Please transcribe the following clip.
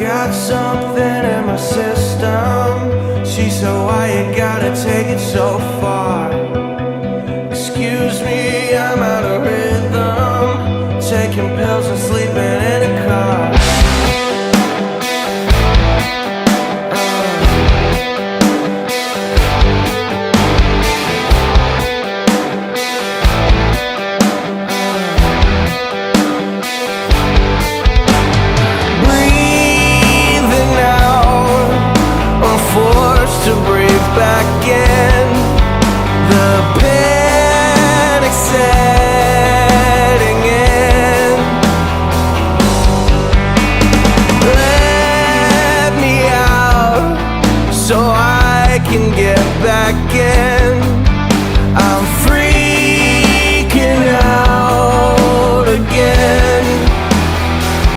got something in my system. She's so why you gotta take it so far. Excuse me, I'm out of rhythm, taking pills and sleeping in a car. To breathe back in, the panic setting in. Let me out so I can get back in.